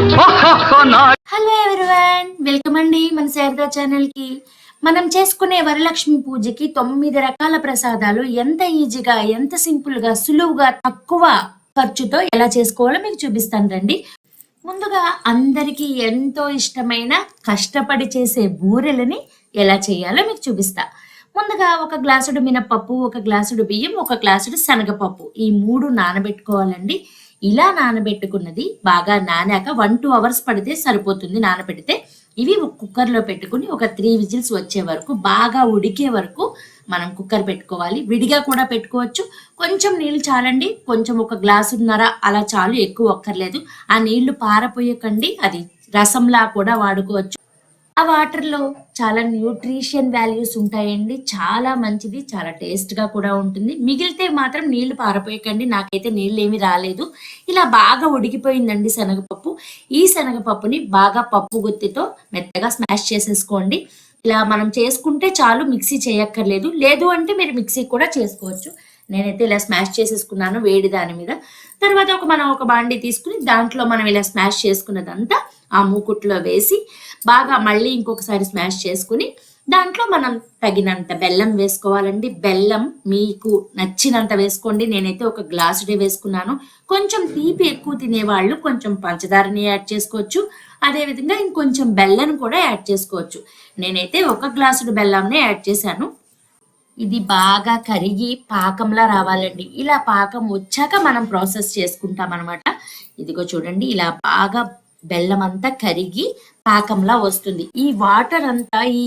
Hello everyone, welcome అండి మన Sharada channel కి. మనం చేసుకునే వరలక్ష్మి పూజకి 9 రకాల ప్రసాదాలు ఎంత ఈజీగా, ఎంత సింపుల్ గా, సులువుగా, తక్కువ ఖర్చుతో ఎలా చేసుకోవాలో మీకు చూపిస్తాను రండి. ముందుగా అందరికీ ఎంతో ఇష్టమైన కష్టపడి చేసే బూరెలని ఎలా చేయాలో మీకు చూపిస్తా. ముందుగా ఒక గ్లాసుడు మినపప్పు, ఒక గ్లాసుడు బియ్యం, ఒక గ్లాసుడు శనగపప్పు, ఈ 3 నానబెట్టుకోవాలండి. ఇలా నానబెట్టుకున్నది బాగా నానాక 1-2 అవర్స్ పడితే సరిపోతుంది నానబెడితే. ఇవి కుక్కర్లో పెట్టుకుని ఒక 3 విజిల్స్ వచ్చే వరకు, బాగా ఉడికే వరకు మనం కుక్కర్ పెట్టుకోవాలి. విడిగా కూడా పెట్టుకోవచ్చు. కొంచెం నీళ్ళు చాలండి, కొంచెం ఒక గ్లాసున్నర అలా చాలు, ఎక్కువ అక్కర్లేదు. ఆ నీళ్లు పారపోయకండి, అది రసంలా కూడా వాడుకోవచ్చు. ఆ వాటర్‌లో చాలా న్యూట్రిషన్ వాల్యూస్ ఉంటాయండి. చాలా మంచిది. చాలా టేస్ట్‌గా కూడా ఉంటుంది. మిగిలితే మాత్రం నీళ్లు పారపోయకండి. నాకైతే నీళ్ళేమి రాలేదు. ఇలా బాగా ఉడికిపోయిందండి శనగపప్పు. ఈ శనగపప్పుని బాగా పప్పు గుత్తితో మెత్తగా స్మాష్ చేసేసుకోండి. ఇలా మనం చేసుకుంటే చాలు, మిక్సీ చేయక్కర్లేదు. లేదు అంటే మీరు మిక్సీ కూడా చేసుకోవచ్చు. నేనైతే ఇలా స్మాష్ చేసేసుకున్నాను వేడి దాని మీద. తర్వాత మనం ఒక బాండీ తీసుకుని దాంట్లో మనం ఇలా స్మాష్ చేసుకున్నదంతా ఆ మూకుట్లో వేసి బాగా మళ్ళీ ఇంకొకసారి స్మాష్ చేసుకుని దాంట్లో మనం తగినంత బెల్లం వేసుకోవాలండి. బెల్లం మీకు నచ్చినంత వేసుకోండి. నేనైతే ఒక గ్లాసుడే వేసుకున్నాను. కొంచెం తీపి ఎక్కువ తినేవాళ్ళు కొంచెం పంచదారని యాడ్ చేసుకోవచ్చు. అదేవిధంగా ఇంకొంచెం బెల్లం కూడా యాడ్ చేసుకోవచ్చు. నేనైతే ఒక గ్లాసుడు బెల్లంనే యాడ్ చేశాను. ఇది బాగా కరిగి పాకంలా రావాలండి. ఇలా పాకం వచ్చాక మనం ప్రాసెస్ చేసుకుంటాం అనమాట. ఇదిగో చూడండి, ఇలా బాగా బెల్లం అంతా కరిగి పాకంలా వస్తుంది. ఈ వాటర్ అంతా, ఈ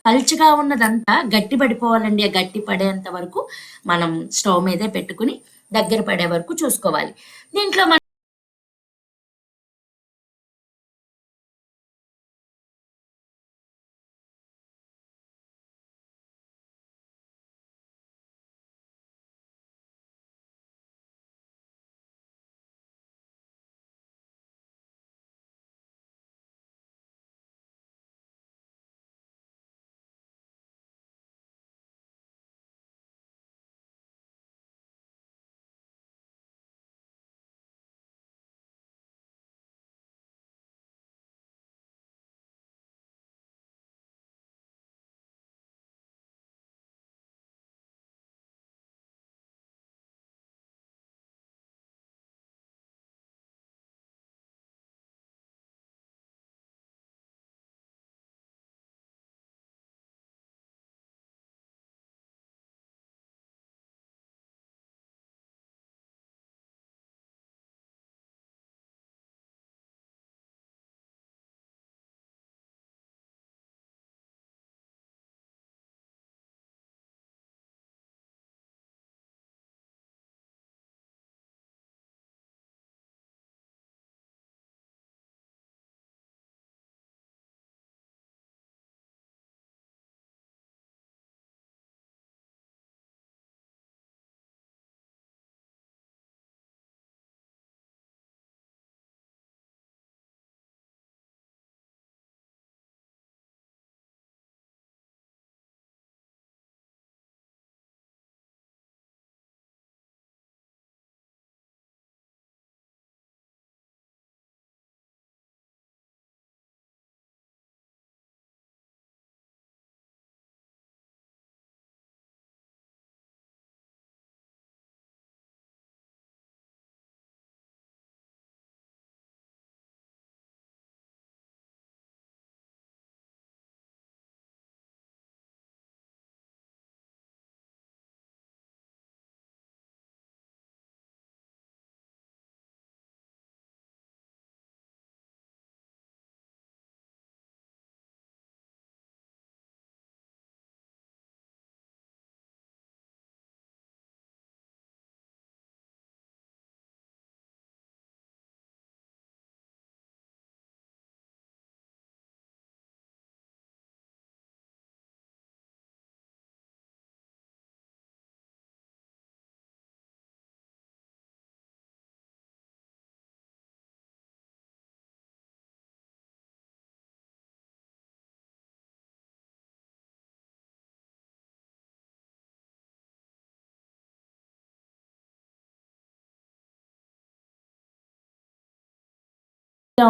పల్చగా ఉన్నదంతా గట్టి పడిపోవాలండి. ఆ గట్టి పడేంత వరకు మనం స్టవ్ మీదే పెట్టుకుని దగ్గర పడే వరకు చూసుకోవాలి. దీంట్లో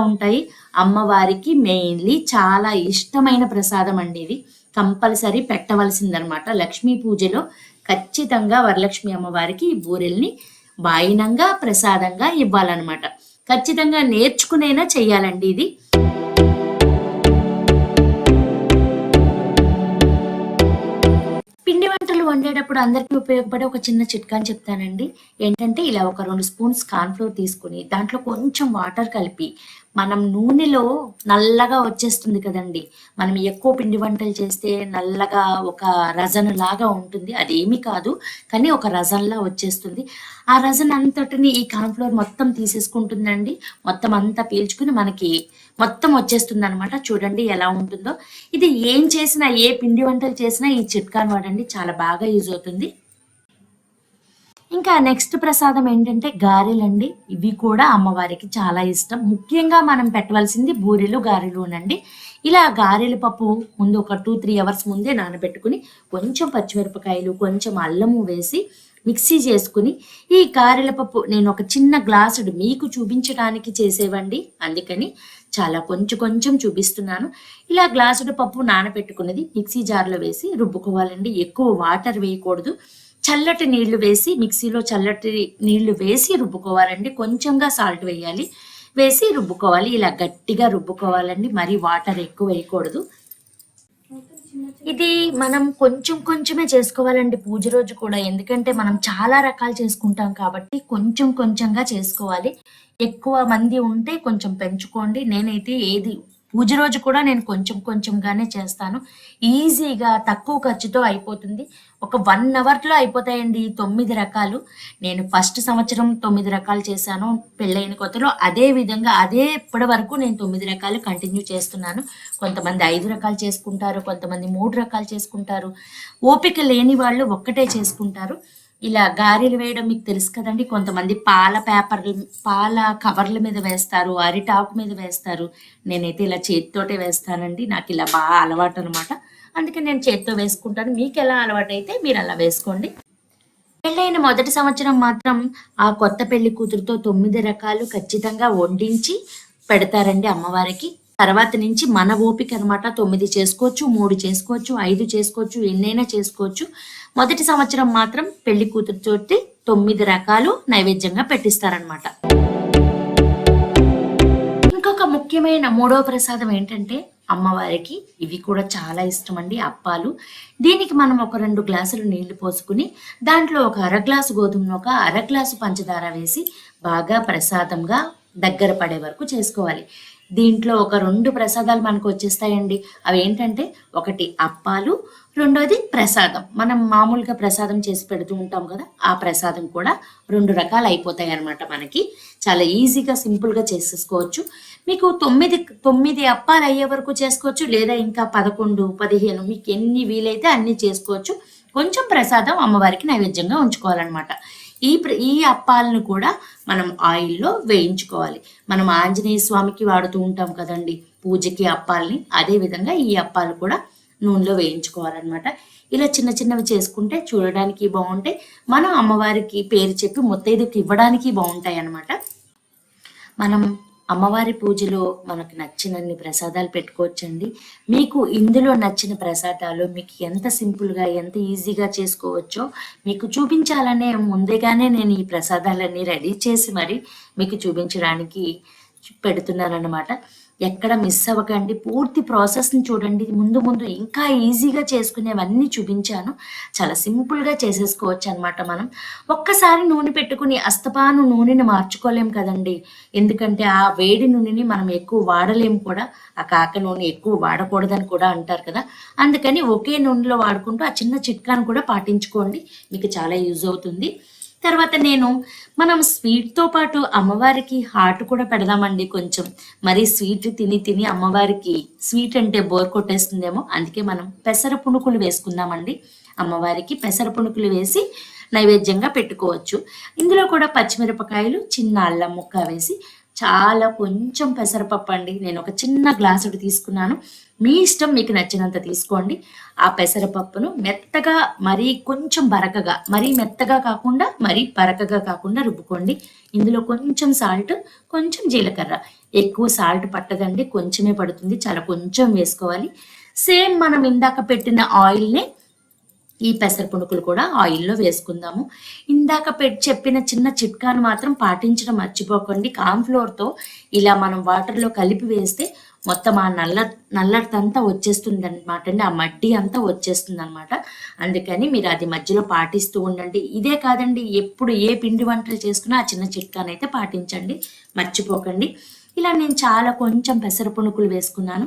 ఉంటాయి. అమ్మవారికి మెయిన్లీ చాలా ఇష్టమైన ప్రసాదం అండి ఇది. కంపల్సరీ పెట్టవలసిందనమాట. లక్ష్మీ పూజలో ఖచ్చితంగా వరలక్ష్మి అమ్మవారికి ఈ బూరెల్ని వాయినంగా ప్రసాదంగా ఇవ్వాలన్నమాట. ఖచ్చితంగా నేర్చుకునైనా చెయ్యాలండి ఇది. పిండి వంటలు వండేటప్పుడు అందరికీ ఉపయోగపడే ఒక చిన్న చిట్కాని చెప్తానండి. ఏంటంటే ఇలా ఒక 2 స్పూన్స్ కార్న్‌ఫ్లోర్ తీసుకొని దాంట్లో కొంచెం వాటర్ కలిపి మనం నూనెలో నల్లగా వచ్చేస్తుంది కదండీ! మనం ఎక్కువ పిండి వంటలు చేస్తే నల్లగా ఒక రజనలాగా ఉంటుంది. అదేమీ కాదు. కానీ ఒక రజనలా వచ్చేస్తుంది. ఆ రజన అంతటిని ఈ కార్న్‌ఫ్లోర్ మొత్తం తీసేసుకుంటుందండి. మొత్తం అంతా పీల్చుకుని మనకి మొత్తం వచ్చేస్తుందనమాట. చూడండి ఎలా ఉంటుందో. ఇది ఏం చేసినా, ఏ పిండి వంటలు చేసినా ఈ చిట్కాని వాడండి. చాలా బాగా యూజ్ అవుతుంది. ఇంకా నెక్స్ట్ ప్రసాదం ఏంటంటే గారెలండి. ఇవి కూడా అమ్మవారికి చాలా ఇష్టం. ముఖ్యంగా మనం పెట్టవలసింది బూరెలు, గారెలునండి. ఇలా గారెల పప్పు ముందు ఒక 2-3 అవర్స్ ముందే నానబెట్టుకుని కొంచెం పచ్చిమిరపకాయలు, కొంచెం అల్లము వేసి మిక్సీ చేసుకుని ఈ గారెల పప్పు నేను ఒక చిన్న గ్లాసుడు మీకు చూపించడానికి చేసేవండి. అందుకని చాలా కొంచెం కొంచెం చూపిస్తున్నాను. ఇలా గ్లాసుడు పప్పు నానబెట్టుకున్నది మిక్సీ జార్లో వేసి రుబ్బుకోవాలండి. ఎక్కువ వాటర్ వేయకూడదు. చల్లటి నీళ్లు వేసి మిక్సీలో చల్లటి నీళ్లు వేసి రుబ్బుకోవాలండి. కొంచెంగా సాల్ట్ వేయాలి. వేసి రుబ్బుకోవాలి. ఇలా గట్టిగా రుబ్బుకోవాలండి. మరీ వాటర్ ఎక్కువ వేయకూడదు. ఇది మనం కొంచెం కొంచెమే చేసుకోవాలండి పూజ రోజు కూడా. ఎందుకంటే మనం చాలా రకాలు చేసుకుంటాం కాబట్టి కొంచెం కొంచెంగా చేసుకోవాలి. ఎక్కువ మంది ఉంటే కొంచెం పెంచుకోండి. నేనైతే ఏది పూజ రోజు కూడా నేను కొంచెం కొంచెంగానే చేస్తాను. ఈజీగా తక్కువ ఖర్చుతో అయిపోతుంది. ఒక 1 అవర్‌లో అయిపోతాయండి ఈ 9 రకాలు. నేను ఫస్ట్ సంవత్సరం 9 రకాలు చేశాను పెళ్ళైన కొత్తలో. అదే విధంగా ఇప్పటి వరకు నేను 9 రకాలు కంటిన్యూ చేస్తున్నాను. కొంతమంది 5 రకాలు చేసుకుంటారు. కొంతమంది 3 రకాలు చేసుకుంటారు. ఓపిక లేని వాళ్ళు ఒక్కటే చేసుకుంటారు. ఇలా గారెలు వేయడం మీకు తెలుసు కదండి. కొంతమంది పాల కవర్ల మీద వేస్తారు, అరిటాకు మీద వేస్తారు. నేనైతే ఇలా చేతితోటే వేస్తానండి. నాకు ఇలా బాగా అలవాటు అనమాట. అందుకే నేను చేతితో వేసుకుంటాను. మీకు ఎలా అలవాటు అయితే మీరు అలా వేసుకోండి. పెళ్ళైన మొదటి సంవత్సరం మాత్రం ఆ కొత్త పెళ్లి కూతురుతో 9 రకాలు ఖచ్చితంగా వండించి పెడతారండి అమ్మవారికి. తర్వాత నుంచి మన ఓపిక అనమాట. 9 చేసుకోవచ్చు, 3 చేసుకోవచ్చు, 5 చేసుకోవచ్చు, ఎన్నైనా చేసుకోవచ్చు. మొదటి సంవత్సరం మాత్రం పెళ్లి కూతురుతోటి 9 రకాలు నైవేద్యంగా పెట్టిస్తారనమాట. ఇంకొక ముఖ్యమైన 3వ ప్రసాదం ఏంటంటే అమ్మవారికి ఇవి కూడా చాలా ఇష్టం అండి, అప్పాలు. దీనికి మనం ఒక 2 గ్లాసులు నీళ్లు పోసుకుని దాంట్లో ఒక అర గ్లాసు గోధుమ ఒక అర గ్లాసు పంచదార వేసి బాగా ప్రసాదంగా దగ్గర పడే వరకు చేసుకోవాలి. దీంట్లో ఒక 2 ప్రసాదాలు మనకు వచ్చేస్తాయండి. అవి ఏంటంటే ఒకటి అప్పాలు, రెండోది ప్రసాదం. మనం మామూలుగా ప్రసాదం చేసి పెడుతూ ఉంటాం కదా, ఆ ప్రసాదం కూడా 2 రకాలు అయిపోతాయి అనమాట. మనకి చాలా ఈజీగా సింపుల్గా చేసేసుకోవచ్చు. మీకు 9 అప్పాలు అయ్యే వరకు చేసుకోవచ్చు, లేదా ఇంకా 11, 15 మీకు ఎన్ని వీలైతే అన్ని చేసుకోవచ్చు. కొంచెం ప్రసాదం అమ్మవారికి నైవేద్యంగా ఉంచుకోవాలన్నమాట. ఈ అప్పాలను కూడా మనం ఆయిల్లో వేయించుకోవాలి. మనం ఆంజనేయ స్వామికి వాడుతూ ఉంటాం కదండి పూజకి అప్పాలని. అదే విధంగా ఈ అప్పాలు కూడా నూనెలో వేయించుకోవాలన్నమాట. ఇలా చిన్న చిన్నవి చేసుకుంటే చూడడానికి బాగుంటాయి. మనం అమ్మవారికి పేరు చెప్పి ముత్తైదుకి ఇవ్వడానికి బాగుంటాయి అన్నమాట. మనం అమ్మవారి పూజలో మనకు నచ్చినన్ని ప్రసాదాలు పెట్టుకోవచ్చండి. మీకు ఇందులో నచ్చిన ప్రసాదాలు మీకు ఎంత సింపుల్గా ఎంత ఈజీగా చేసుకోవచ్చో మీకు చూపించాలనే ముందుగానే నేను ఈ ప్రసాదాలన్నీ రెడీ చేసి మరి మీకు చూపించడానికి పెడుతున్నానన్నమాట. ఎక్కడ మిస్ అవ్వకండి. పూర్తి ప్రాసెస్ని చూడండి. ముందు ముందు ఇంకా ఈజీగా చేసుకునేవన్నీ చూపించాను. చాలా సింపుల్గా చేసేసుకోవచ్చు అనమాట. మనం ఒక్కసారి నూనె పెట్టుకుని అస్తపాను నూనెని మార్చుకోలేం కదండి. ఎందుకంటే ఆ వేడి నూనెని మనం ఎక్కువ వాడలేము కూడా. ఆ కాక నూనె ఎక్కువ వాడకూడదని కూడా అంటారు కదా. అందుకని ఒకే నూనెలో వాడుకుంటూ ఆ చిన్న చిట్కాను కూడా పాటించుకోండి. మీకు చాలా యూజ్ అవుతుంది. తర్వాత మనం స్వీట్తో పాటు అమ్మవారికి హాట్ కూడా పెడదామండి. కొంచెం మరి స్వీట్ తిని తిని అమ్మవారికి స్వీట్ అంటే బోర్ కొట్టేస్తుందేమో. అందుకే మనం పెసర పునుకులు వేసుకుందామండి. అమ్మవారికి పెసర పునుకులు వేసి నైవేద్యంగా పెట్టుకోవచ్చు. ఇందులో కూడా పచ్చిమిరపకాయలు, చిన్న అల్లం ముక్క వేసి చాలా కొంచెం పెసరపప్పు అండి. నేను ఒక చిన్న గ్లాసుడు తీసుకున్నాను. మీ ఇష్టం, మీకు నచ్చినంత తీసుకోండి. ఆ పెసరపప్పును మెత్తగా, మరీ కొంచెం బరకగా, మరీ మెత్తగా కాకుండా మరీ బరకగా కాకుండా రుబ్బుకోండి. ఇందులో కొంచెం సాల్ట్, కొంచెం జీలకర్ర. ఎక్కువ సాల్ట్ పట్టదండి, కొంచెమే పడుతుంది, చాలా కొంచెం వేసుకోవాలి. సేమ్ మనం ఇందాక పెట్టిన ఆయిల్ని ఈ పెసర పునుకులు కూడా ఆయిల్లో వేసుకుందాము. ఇందాక చెప్పిన చిన్న చిట్కాను మాత్రం పాటించడం మర్చిపోకండి. కార్న్‌ఫ్లోర్‌తో ఇలా మనం వాటర్‌లో కలిపి వేస్తే మొత్తం ఆ నల్లటిదంతా వచ్చేస్తుందనమాట అండి. ఆ మడ్డి అంతా వచ్చేస్తుందనమాట. అందుకని మీరు అది మధ్యలో పాటిస్తూ ఉండండి. ఇదే కాదండి, ఎప్పుడు ఏ పిండి వంటలు చేసుకున్నా ఆ చిన్న చిట్కానైతే పాటించండి, మర్చిపోకండి. ఇలా నేను చాలా కొంచెం పెసర పునుకులు వేసుకున్నాను.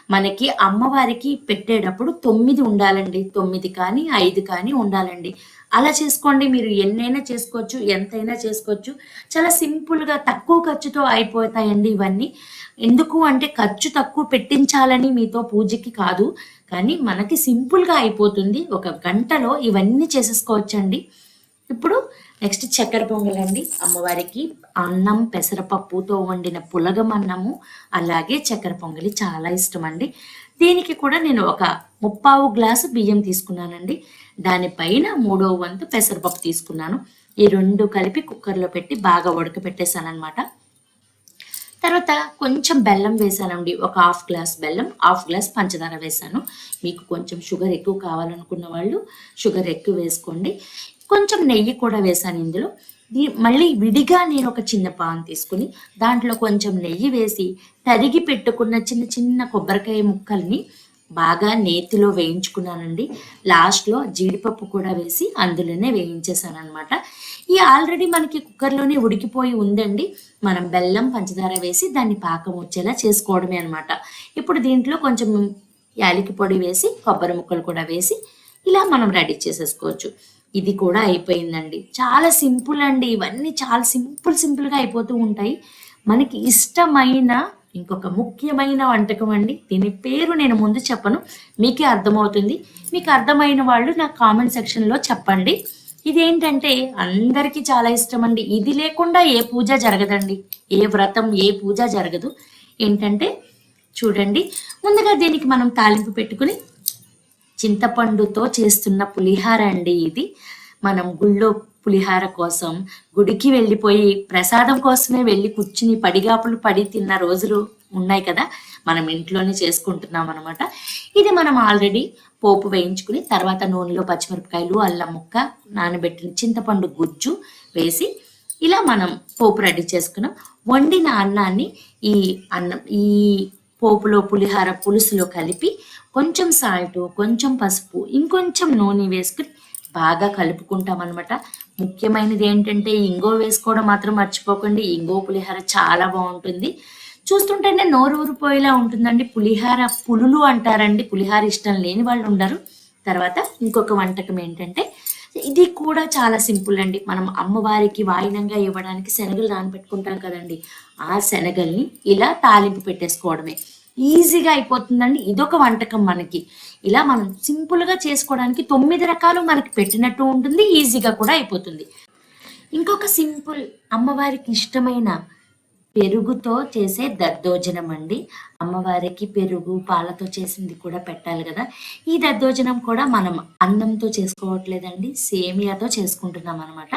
మనకి అమ్మవారికి పెట్టేటప్పుడు 9 ఉండాలండి. 9 కానీ, 5 కానీ ఉండాలండి. అలా చేసుకోండి. మీరు ఎన్నైనా చేసుకోవచ్చు, ఎంతైనా చేసుకోవచ్చు. చాలా సింపుల్‌గా తక్కువ ఖర్చుతో అయిపోతాయండి ఇవన్నీ. ఎందుకు అంటే ఖర్చు తక్కువ పెట్టించాలని మీతో పూజకి కాదు. కానీ మనకి సింపుల్‌గా అయిపోతుంది. ఒక గంటలో ఇవన్నీ చేసేసుకోవచ్చండి. ఇప్పుడు నెక్స్ట్ చక్కెర పొంగలండి. అమ్మవారికి అన్నం పెసరపప్పుతో వండిన పులగం అన్నము, అలాగే చక్కెర పొంగలి చాలా ఇష్టం అండి. దీనికి కూడా నేను ఒక 3/4 గ్లాసు బియ్యం తీసుకున్నానండి. దానిపైన 3వ వంతు పెసరపప్పు తీసుకున్నాను. ఈ 2 కలిపి కుక్కర్‌లో పెట్టి బాగా ఉడకపెట్టేసాననమాట. తర్వాత కొంచెం బెల్లం వేసానండి. ఒక హాఫ్ గ్లాస్ బెల్లం, హాఫ్ గ్లాస్ పంచదార వేసాను. మీకు కొంచెం షుగర్ ఎక్కువ కావాలనుకున్న వాళ్ళు షుగర్ ఎక్కువ వేసుకోండి. కొంచెం నెయ్యి కూడా వేసాను ఇందులో. మళ్ళీ విడిగా నేను ఒక చిన్న పాన్ తీసుకుని దాంట్లో కొంచెం నెయ్యి వేసి తరిగి పెట్టుకున్న చిన్న చిన్న కొబ్బరికాయ ముక్కల్ని బాగా నేతిలో వేయించుకున్నానండి. లాస్ట్‌లో జీడిపప్పు కూడా వేసి అందులోనే వేయించేసాననమాట. ఈ ఆల్రెడీ మనకి కుక్కర్‌లోనే ఉడికిపోయి ఉందండి. మనం బెల్లం, పంచదార వేసి దాన్ని పాకం వచ్చేలా చేసుకోవడమే అనమాట. ఇప్పుడు దీంట్లో కొంచెం యాలకి పొడి వేసి, కొబ్బరి ముక్కలు కూడా వేసి ఇలా మనం రెడీ చేసేసుకోవచ్చు. ఇది కూడా అయిపోయిందండి. చాలా సింపుల్ అండి. ఇవన్నీ చాలా సింపుల్‌గా అయిపోతూ ఉంటాయి. మనకి ఇష్టమైన ఇంకొక ముఖ్యమైన వంటకం అండి. దీని పేరు నేను ముందు చెప్పను. మీకే అర్థమవుతుంది. మీకు అర్థమైన వాళ్ళు నాకు కామెంట్ సెక్షన్‌లో చెప్పండి. ఇదేంటంటే అందరికీ చాలా ఇష్టమండి. ఇది లేకుండా ఏ పూజ జరగదండి. ఏ వ్రతం, ఏ పూజ జరగదు. ఏంటంటే చూడండి, ముందుగా దీనికి మనం తాలింపు పెట్టుకుని చింతపండుతో చేస్తున్న పులిహార అండి ఇది. మనం గుళ్ళో పులిహార కోసం గుడికి వెళ్ళిపోయి ప్రసాదం కోసమే వెళ్ళి కూర్చుని పడిగాపులు పడి తిన్న రోజులు ఉన్నాయి కదా. మనం ఇంట్లోనే చేసుకుంటున్నాం అనమాట. ఇది మనం ఆల్రెడీ పోపు వేయించుకుని తర్వాత నూనెలో పచ్చిమిరపకాయలు, అల్లం ముక్క, నానబెట్టిన చింతపండు గుజ్జు వేసి ఇలా మనం పోపు రెడీ చేసుకున్నాం. వండిన అన్నాన్ని ఈ ఈ పోపులో పులిహార పులుసులో కలిపి కొంచెం సాల్ట్, కొంచెం పసుపు, ఇంకొంచెం నూనె వేసుకుని బాగా కలుపుకుంటాం అనమాట. ముఖ్యమైనది ఏంటంటే ఇంగువ వేసుకోవడం మాత్రం మర్చిపోకండి. ఇంగువ పులిహార చాలా బాగుంటుంది. చూస్తుంటేనే నోరు ఊరిపోయేలా ఉంటుందండి. పులిహార పులులు అంటారండి. పులిహార ఇష్టం లేని వాళ్ళు ఉండరు. తర్వాత ఇంకొక వంటకం ఏంటంటే ఇది కూడా చాలా సింపుల్ అండి. మనం అమ్మవారికి వాయినంగా ఇవ్వడానికి శనగలు నానబెట్టుకుంటాం కదండి. ఆ శనగల్ని ఇలా తాలింపు పెట్టేసుకోవడమే. ఈజీగా అయిపోతుందండి. ఇదొక వంటకం మనకి. ఇలా మనం సింపుల్‌గా చేసుకోవడానికి 9 రకాలు మనకి పెట్టినట్టు ఉంటుంది. ఈజీగా కూడా అయిపోతుంది. ఇంకొక సింపుల్ అమ్మవారికి ఇష్టమైన పెరుగుతో చేసే దద్దోజనం అండి. అమ్మవారికి పెరుగు, పాలతో చేసింది కూడా పెట్టాలి గదా. ఈ దద్దోజనం కూడా మనం అన్నంతో చేసుకోవట్లేదండి. సేమియాతో చేసుకుంటున్నామనమాట.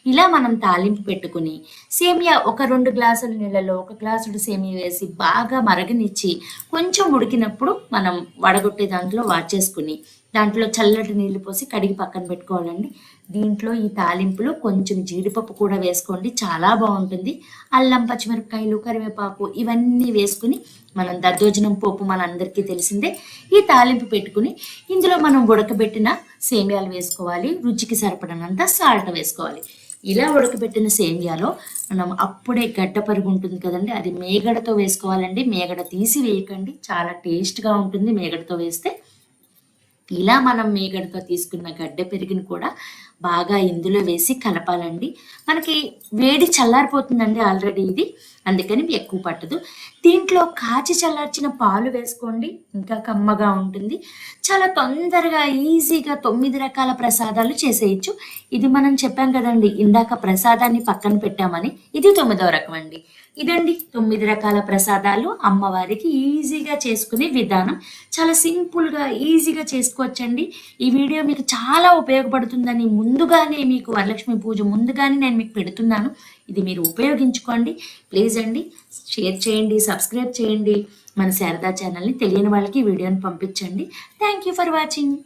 ఇలా మనం తాలింపు పెట్టుకుని సేమియా ఒక 2 గ్లాసుల నీళ్ళలో ఒక గ్లాసుడు సేమియా వేసి బాగా మరగనిచ్చి కొంచెం ఉడికినప్పుడు మనం వడగొట్టే దాంట్లో వార్చేసుకుని దాంట్లో చల్లటి నీళ్లు పోసి కడిగి పక్కన పెట్టుకోవాలండి. దీంట్లో ఈ తాలింపులో కొంచెం జీడిపప్పు కూడా వేసుకోండి, చాలా బాగుంటుంది. అల్లం, పచ్చిమిరపకాయలు, కరివేపాకు ఇవన్నీ వేసుకుని మనం దద్దోజనం పోపు మనందరికీ తెలిసిందే. ఈ తాలింపు పెట్టుకుని ఇందులో మనం ఉడకబెట్టిన సేమియాలు వేసుకోవాలి. రుచికి సరిపడినంత సాల్ట్ వేసుకోవాలి. ఇలా ఉడకబెట్టిన సేమియాలో మనం అప్పుడే గడ్డ పరుగు ఉంటుంది కదండి, అది మేగడతో వేసుకోవాలండి. మేగడ తీసి వేయకండి, చాలా టేస్ట్గా ఉంటుంది మేగడతో వేస్తే. ఇలా మనం మీగడతో తీసుకున్న గడ్డ పెరుగుని కూడా బాగా ఇందులో వేసి కలపాలండి. మనకి వేడి చల్లారిపోతుందండి ఆల్రెడీ ఇది. అందుకని ఎక్కువ పట్టదు. దీంట్లో కాచి చల్లార్చిన పాలు వేసుకోండి, ఇంకా కమ్మగా ఉంటుంది. చాలా తొందరగా ఈజీగా 9 రకాల ప్రసాదాలు చేసేయచ్చు. ఇది మనం చెప్పాం కదండి ఇందాక ప్రసాదాన్ని పక్కన పెట్టామని, ఇది 9వ రకం అండి. ఇదండి 9 రకాల ప్రసాదాలు అమ్మవారికి ఈజీగా చేసుకునే విధానం. చాలా సింపుల్గా ఈజీగా చేసుకోవచ్చండి. ఈ వీడియో మీకు చాలా ఉపయోగపడుతుందని ముందుగానే, మీకు వరలక్ష్మి పూజ ముందుగానే నేను మీకు పెడుతున్నాను. ఇది మీరు ఉపయోగించుకోండి. ప్లీజ్ అండి షేర్ చేయండి, సబ్స్క్రైబ్ చేయండి మన శారదా ఛానల్ని. తెలియని వాళ్ళకి ఈ వీడియోని పంపించండి. Thank you for watching.